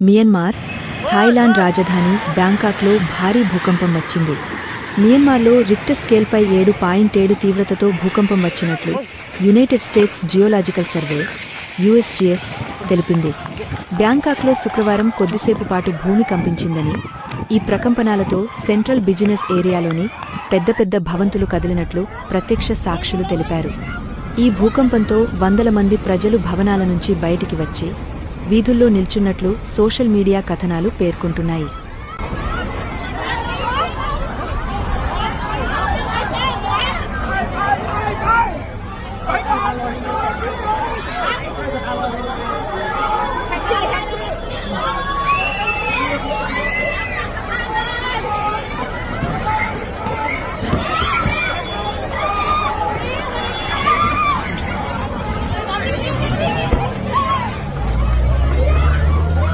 Myanmar, Thailand రాజధాని బ్యాంకాక్లో భారీ భూకంపం వచ్చింది. మియన్మార్లో రిక్టర్ స్కేల్పై 7.7 తీవ్రతతో భూకంపం వచ్చినట్లు United states geological survey (USGS) తెలిపింది. బ్యాంకాక్లో శుక్రవారం కొద్దిసేపు పాటు భూమి కంపించిందని, ఈ ప్రకంపనాలతో సెంట్రల్ బిజినెస్ ఏరియాలోని పెద్ద భవంతులు కదిలినట్లు ప్రత్యక్ష సాక్షులు తెలిపారు. ఈ భూకంపంతో వందల మంది ప్రజలు భవనాల నుంచి బయటికి వచ్చి వీధుల్లో నిల్చున్నట్లు సోషల్ మీడియా కథనాలు పేర్కొంటున్నాయి.